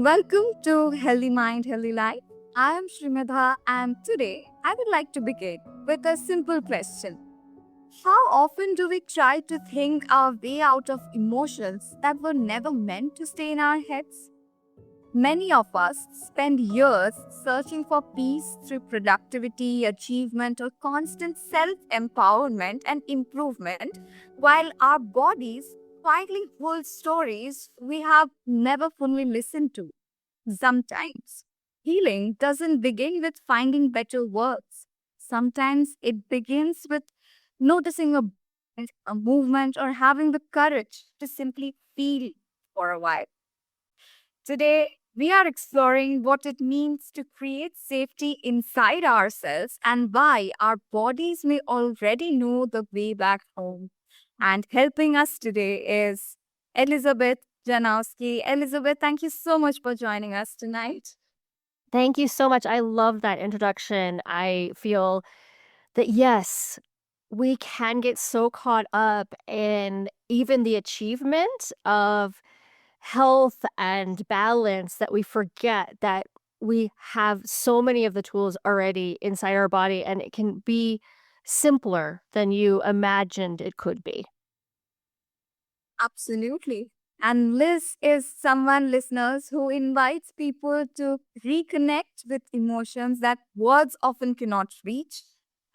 Welcome to Healthy Mind, Healthy Life. I am Srimedha, and today I would like to begin with a simple question. How often do we try to think our way out of emotions that were never meant to stay in our heads? Many of us spend years searching for peace through productivity, achievement, or constant self empowerment and improvement, while our bodies quietly hold stories we have never fully listened to. Sometimes healing doesn't begin with finding better words. Sometimes it begins with noticing a movement or having the courage to simply feel for a while. Today, we are exploring what it means to create safety inside ourselves and why our bodies may already know the way back home. And helping us today is Elizabeth Janowski. Elizabeth, thank you so much for joining us tonight. Thank you so much. I love that introduction. I feel that, yes, we can get so caught up in even the achievement of health and balance that we forget that we have so many of the tools already inside our body, and it can be simpler than you imagined it could be. Absolutely. And Liz is someone, listeners, who invites people to reconnect with emotions that words often cannot reach.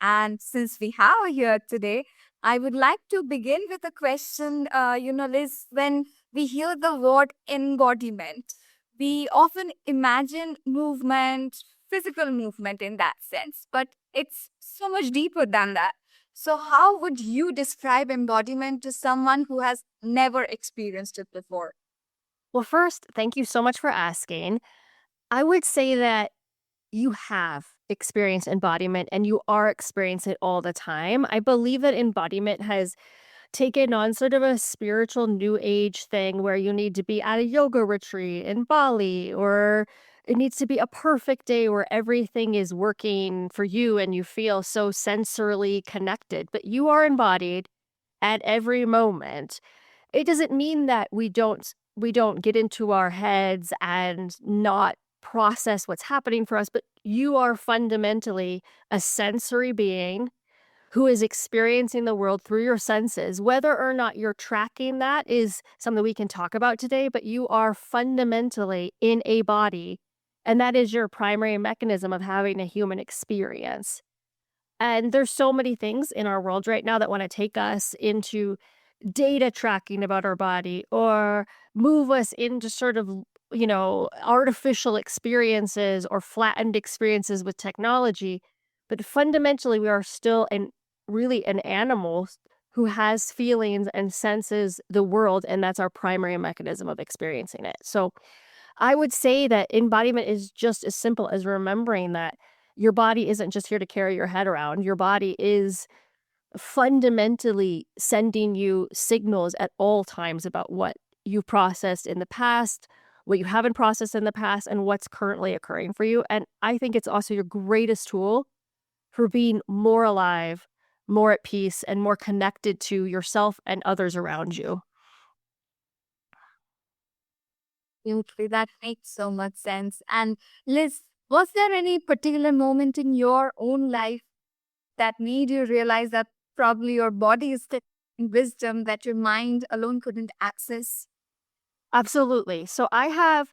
And since we have her here today, I would like to begin with a question. Liz, when we hear the word embodiment, we often imagine movement, physical movement in that sense, but it's so much deeper than that. So, how would you describe embodiment to someone who has never experienced it before? Well, first, thank you so much for asking. I would say that you have experienced embodiment and you are experiencing it all the time. I believe that embodiment has taken on sort of a spiritual new age thing where you need to be at a yoga retreat in Bali, or it needs to be a perfect day where everything is working for you and you feel so sensorily connected, but you are embodied at every moment. It doesn't mean that we don't get into our heads and not process what's happening for us, but you are fundamentally a sensory being who is experiencing the world through your senses. Whether or not you're tracking that is something we can talk about today, but you are fundamentally in a body, and that is your primary mechanism of having a human experience. And there's so many things in our world right now that want to take us into data tracking about our body or move us into sort of, artificial experiences or flattened experiences with technology. But fundamentally, we are still really an animal who has feelings and senses the world, and that's our primary mechanism of experiencing it. So I would say that embodiment is just as simple as remembering that your body isn't just here to carry your head around. Your body is fundamentally sending you signals at all times about what you processed in the past, what you haven't processed in the past, and what's currently occurring for you. And I think it's also your greatest tool for being more alive, more at peace, and more connected to yourself and others around you. Absolutely, that makes so much sense. And Liz, was there any particular moment in your own life that made you realize that probably your body is the wisdom that your mind alone couldn't access? Absolutely. I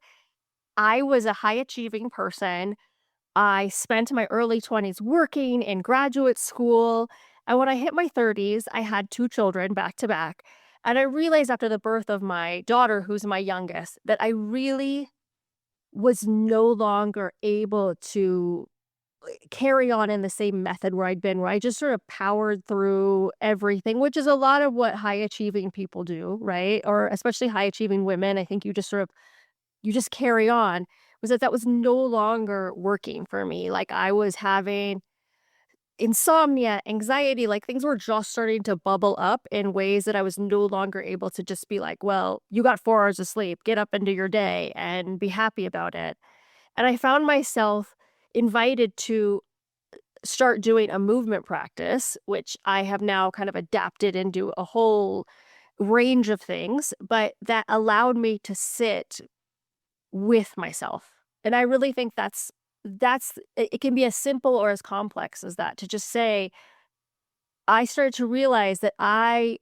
was a high achieving person. I spent my early 20s working in graduate school. And when I hit my 30s, I had two children back to back. And I realized after the birth of my daughter, who's my youngest, that I really was no longer able to carry on in the same method where I'd been, where I just sort of powered through everything, which is a lot of what high achieving people do, right? Or especially high achieving women. I think you just carry on. Was that was no longer working for me. Like I was having insomnia, anxiety, like things were just starting to bubble up in ways that I was no longer able to just be like, well, you got 4 hours of sleep, get up and do your day and be happy about it. And I found myself invited to start doing a movement practice, which I have now kind of adapted into a whole range of things, but that allowed me to sit with myself. And I really think it can be as simple or as complex as that, to just say, I started to realize that I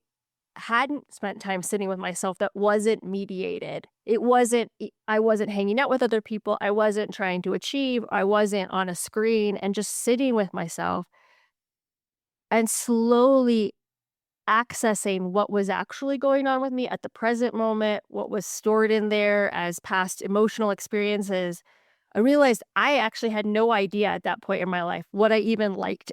hadn't spent time sitting with myself that wasn't mediated. I wasn't hanging out with other people. I wasn't trying to achieve. I wasn't on a screen, and just sitting with myself and slowly accessing what was actually going on with me at the present moment, what was stored in there as past emotional experiences. I realized I actually had no idea at that point in my life what I even liked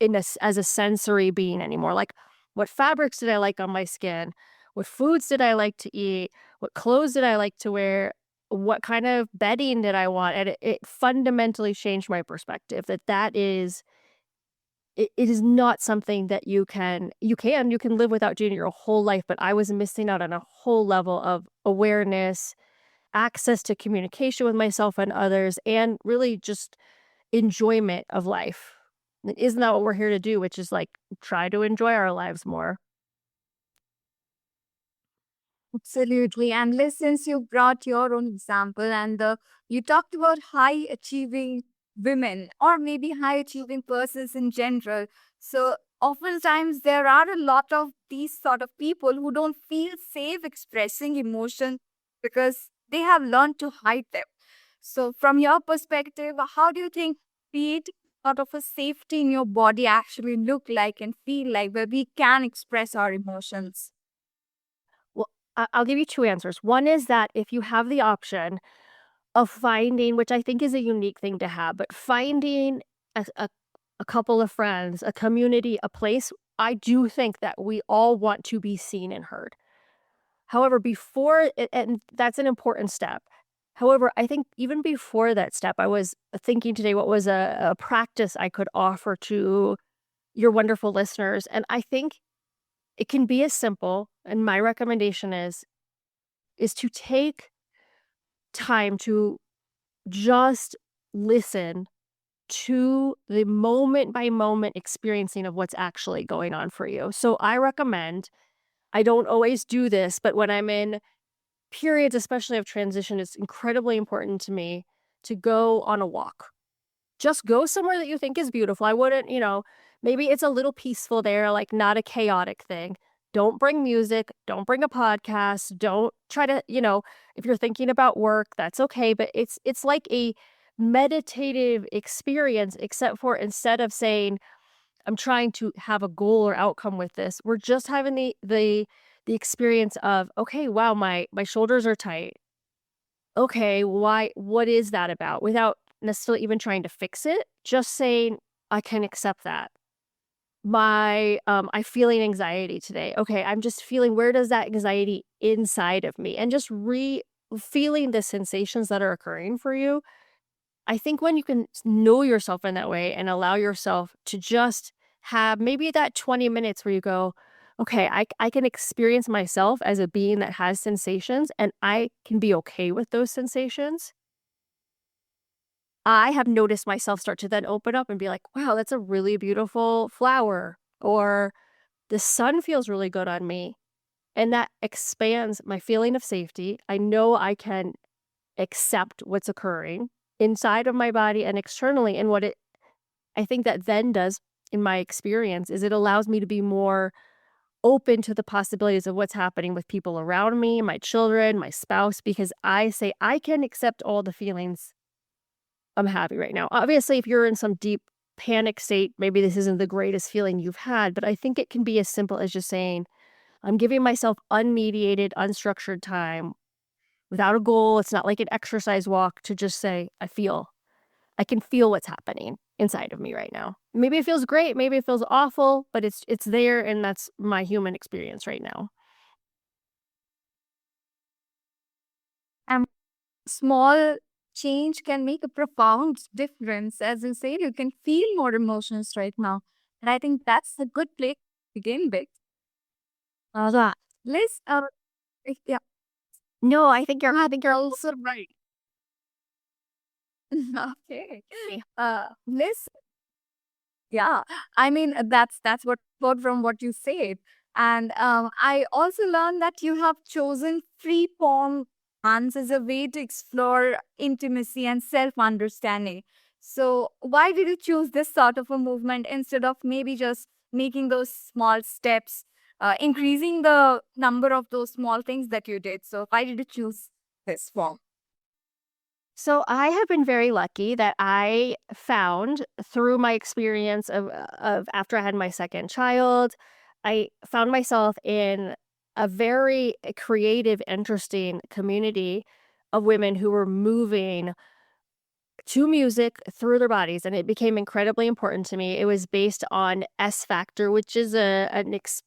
as a sensory being anymore. Like, what fabrics did I like on my skin? What foods did I like to eat? What clothes did I like to wear? What kind of bedding did I want? And it fundamentally changed my perspective that it is not something that you can live without doing your whole life, but I was missing out on a whole level of awareness, access to communication with myself and others, and really just enjoyment of life. And isn't that what we're here to do, which is, like, try to enjoy our lives more? Absolutely. And since you brought your own example and you talked about high achieving women or maybe high achieving persons in general. So oftentimes there are a lot of these sort of people who don't feel safe expressing emotion because they have learned to hide them. So from your perspective, how do you think creating sort of a safety in your body actually look like and feel like where we can express our emotions? Well, I'll give you 2 answers. One is that if you have the option of finding, which I think is a unique thing to have, but finding a couple of friends, a community, a place, I do think that we all want to be seen and heard. However, and that's an important step. However, I think even before that step, I was thinking today what was a practice I could offer to your wonderful listeners. And I think it can be as simple, and my recommendation is to take time to just listen to the moment by moment experiencing of what's actually going on for you. So I recommend, I don't always do this, but when I'm in periods, especially of transition, it's incredibly important to me to go on a walk. Just go somewhere that you think is beautiful. I wouldn't, maybe it's a little peaceful there, like not a chaotic thing. Don't bring music. Don't bring a podcast. Don't try to, if you're thinking about work, that's okay. But it's like a meditative experience, except for instead of saying, I'm trying to have a goal or outcome with this, we're just having the experience of, okay, wow, my shoulders are tight. Okay, why what is that about? Without necessarily even trying to fix it, just saying, I can accept that. I'm feeling anxiety today. Okay, I'm just feeling, where does that anxiety inside of me? And just feeling the sensations that are occurring for you. I think when you can know yourself in that way and allow yourself to just have maybe that 20 minutes where you go, okay, I can experience myself as a being that has sensations, and I can be okay with those sensations. I have noticed myself start to then open up and be like, wow, that's a really beautiful flower, or the sun feels really good on me. And that expands my feeling of safety. I know I can accept what's occurring inside of my body and externally. And I think that then does, in my experience, is it allows me to be more open to the possibilities of what's happening with people around me, my children, my spouse, because I say I can accept all the feelings I'm having right now. Obviously, if you're in some deep panic state, maybe this isn't the greatest feeling you've had, but I think it can be as simple as just saying, I'm giving myself unmediated, unstructured time without a goal. It's not like an exercise walk, to just say, I can feel what's happening inside of me right now. Maybe it feels great, maybe it feels awful, but it's there, and that's my human experience right now. And small change can make a profound difference. As you say, you can feel more emotions right now. And I think that's a good place to begin with. That. Liz, yeah. No, I think you're also right. Okay. Liz, yeah. I mean, that's what from what you said. And I also learned that you have chosen free form dance as a way to explore intimacy and self understanding. So, why did you choose this sort of a movement instead of maybe just making those small steps, increasing the number of those small things that you did? So, why did you choose this form? So I have been very lucky that I found through my experience of after I had my second child, I found myself in a very creative, interesting community of women who were moving to music through their bodies, and it became incredibly important to me. It was based on S Factor, which is a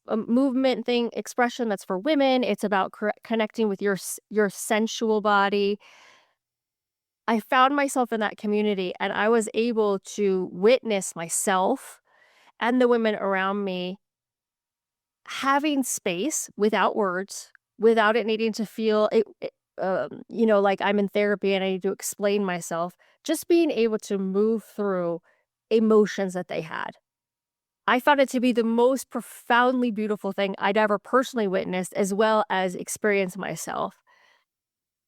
movement thing expression that's for women. It's about connecting with your sensual body. I found myself in that community, and I was able to witness myself and the women around me having space without words, without it needing to feel like I'm in therapy and I need to explain myself, just being able to move through emotions that they had. I found it to be the most profoundly beautiful thing I'd ever personally witnessed, as well as experienced myself.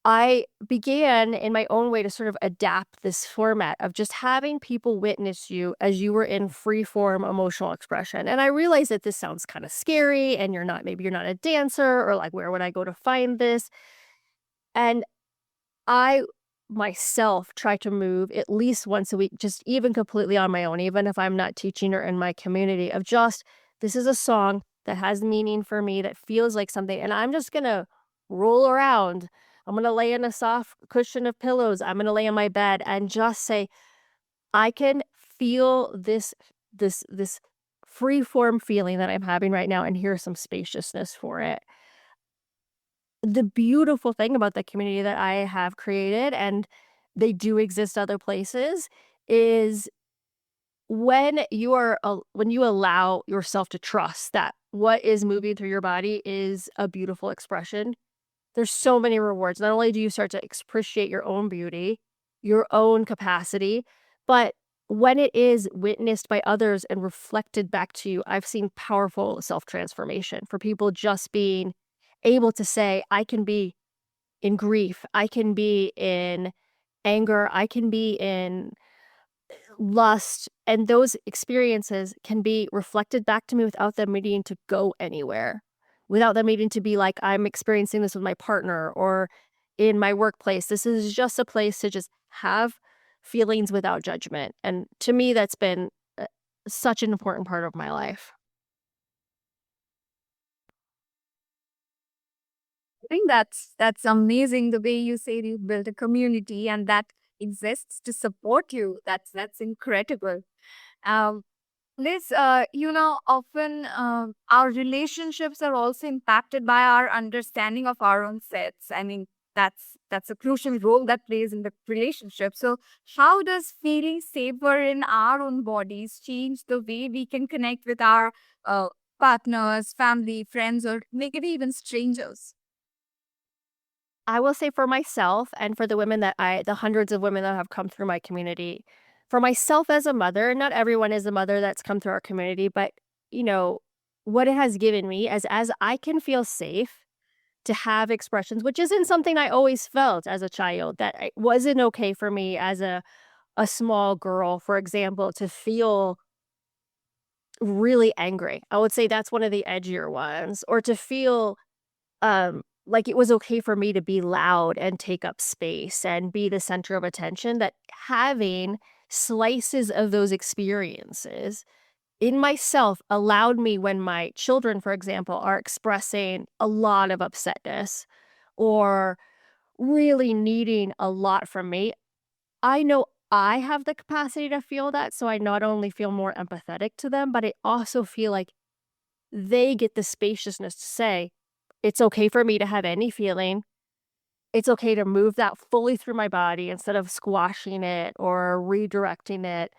I began in my own way to sort of adapt this format of just having people witness you as you were in free form emotional expression. And I realize that this sounds kind of scary and maybe you're not a dancer or like, where would I go to find this? And I myself try to move at least once a week, just even completely on my own, even if I'm not teaching or in my community, of just, this is a song that has meaning for me, that feels like something. And I'm just going to roll around. I'm going to lay in a soft cushion of pillows. I'm going to lay in my bed and just say, I can feel this free form feeling that I'm having right now. And here's some spaciousness for it. The beautiful thing about the community that I have created, and they do exist other places, is when you allow yourself to trust that what is moving through your body is a beautiful expression, there's so many rewards. Not only do you start to appreciate your own beauty, your own capacity, but when it is witnessed by others and reflected back to you, I've seen powerful self-transformation for people just being able to say, I can be in grief, I can be in anger, I can be in lust, and those experiences can be reflected back to me without them needing to go anywhere, without them needing to be like, I'm experiencing this with my partner or in my workplace. This is just a place to just have feelings without judgment. And to me, that's been such an important part of my life. I think that's amazing the way you said you built a community and that exists to support you. That's incredible. Um, Liz, often our relationships are also impacted by our understanding of our own sets. I mean, that's a crucial role that plays in the relationship. So, how does feeling safer in our own bodies change the way we can connect with our uh, partners, family, friends, or maybe even strangers? I will say for myself and for the hundreds of women that have come through my community, for myself as a mother, not everyone is a mother that's come through our community, but you know, what it has given me as I can feel safe to have expressions, which isn't something I always felt as a child, that it wasn't okay for me as a small girl, for example, to feel really angry. I would say that's one of the edgier ones, or to feel like it was okay for me to be loud and take up space and be the center of attention, that having slices of those experiences in myself allowed me, when my children, for example, are expressing a lot of upsetness or really needing a lot from me, I know I have the capacity to feel that. So I not only feel more empathetic to them, but I also feel like they get the spaciousness to say, it's okay for me to have any feeling. It's okay to move that fully through my body instead of squashing it or redirecting it.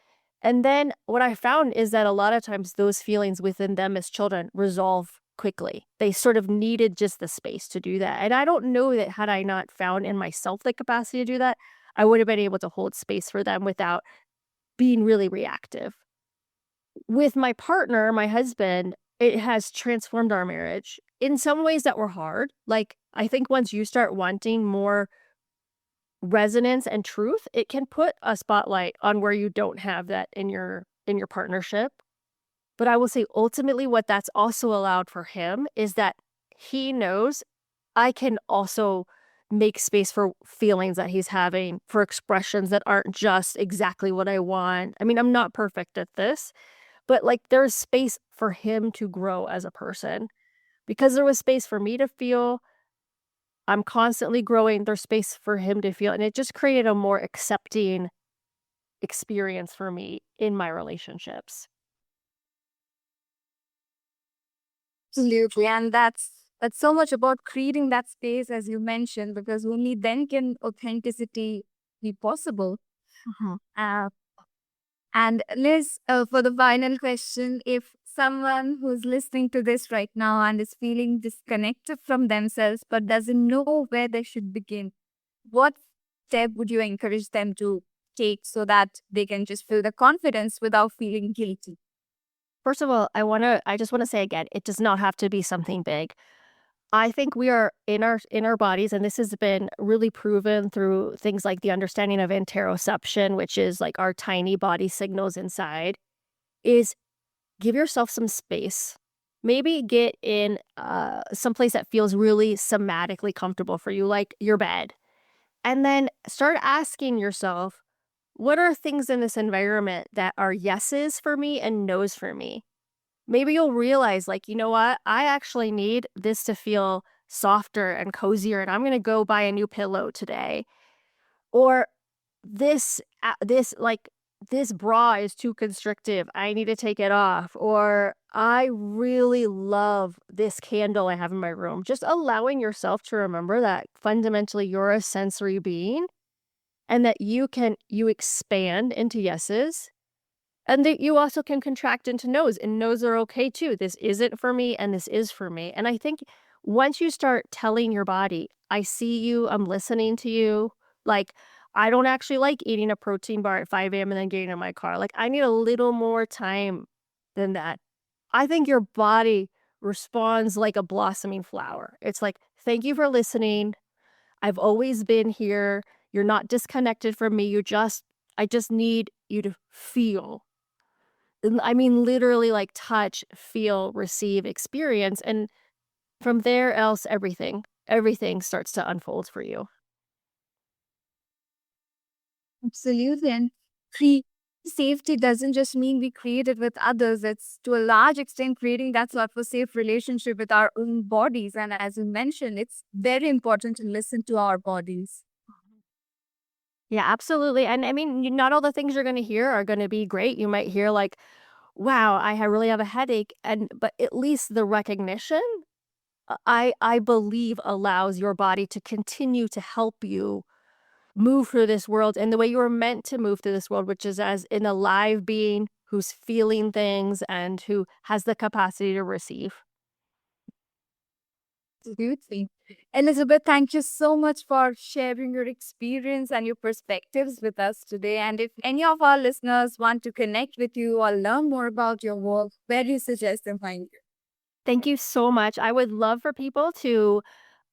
And then what I found is that a lot of times those feelings within them as children resolve quickly. They sort of needed just the space to do that. And I don't know that had I not found in myself the capacity to do that, I would have been able to hold space for them without being really reactive. With my partner, my husband, it has transformed our marriage. in some ways that were hard. Like, I think once you start wanting more resonance and truth, it can put a spotlight on where you don't have that in your partnership. But I will say ultimately what that's also allowed for him is that he knows I can also make space for feelings that he's having, for expressions that aren't just exactly what I want. I mean, I'm not perfect at this, but like there's space for him to grow as a person because there was space for me to feel. I'm constantly growing. There's space for him to feel. And it just created a more accepting experience for me in my relationships. Absolutely. And that's so much about creating that space as you mentioned, because only then can authenticity be possible. Mhm. Uh, and Liz, for the final question, if someone who's listening to this right now and is feeling disconnected from themselves but doesn't know where they should begin, what step would you encourage them to take so that they can just feel the confidence without feeling guilty? First of all, I just want to say again, it does not have to be something big. I think we are in our bodies, and this has been really proven through things like the understanding of interoception, which is like our tiny body signals inside, is give yourself some space. Maybe get in someplace that feels really somatically comfortable for you, like your bed. And then start asking yourself, what are things in this environment that are yeses for me and nos for me? Maybe you'll realize, like, you know what? I actually need this to feel softer and cozier, and I'm going to go buy a new pillow today. Or this bra is too constrictive. I need to take it off. Or I really love this candle I have in my room. Just allowing yourself to remember that fundamentally you're a sensory being and that you expand into yeses and that you also can contract into no's, and no's are okay too. This isn't for me and this is for me. And I think once you start telling your body, I see you, I'm listening to you, like, I don't actually like eating a protein bar at 5 a.m. and then getting in my car. Like, I need a little more time than that. I think your body responds like a blossoming flower. It's like, thank you for listening. I've always been here. You're not disconnected from me. I just need you to feel. I mean, literally like touch, feel, receive, experience. And from there else, everything starts to unfold for you. Absolutely. And create safety doesn't just mean we create it with others. It's to a large extent creating that sort of a safe relationship with our own bodies. And as you mentioned, it's very important to listen to our bodies. Yeah, absolutely. And I mean, not all the things you're going to hear are going to be great. You might hear like, wow, really have a headache. But at least the recognition, I believe allows your body to continue to help you move through this world in the way you were meant to move through this world, which is as an alive being who's feeling things and who has the capacity to receive. Absolutely. Elizabeth, thank you so much for sharing your experience and your perspectives with us today. And if any of our listeners want to connect with you or learn more about your work, where do you suggest them find you? Thank you so much. I would love for people to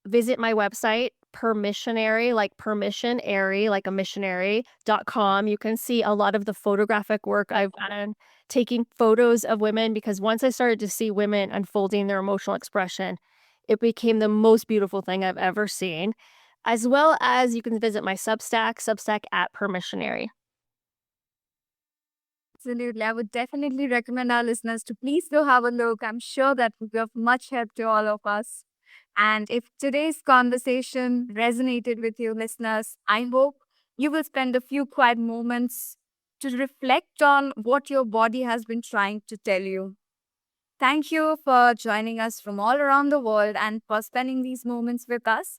visit my website, permissionary, like permissionary, like a missionary.com. You can see a lot of the photographic work I've done, taking photos of women, because once I started to see women unfolding their emotional expression, it became the most beautiful thing I've ever seen. As well as you can visit my Substack at permissionary. Absolutely. I would definitely recommend our listeners to please go have a look. I'm sure that will be of much help to all of us. And if today's conversation resonated with you, listeners, I hope you will spend a few quiet moments to reflect on what your body has been trying to tell you. Thank you for joining us from all around the world and for spending these moments with us.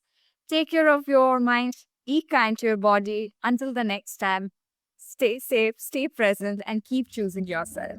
Take care of your mind, be kind to your body. Until the next time, stay safe, stay present, and keep choosing yourself.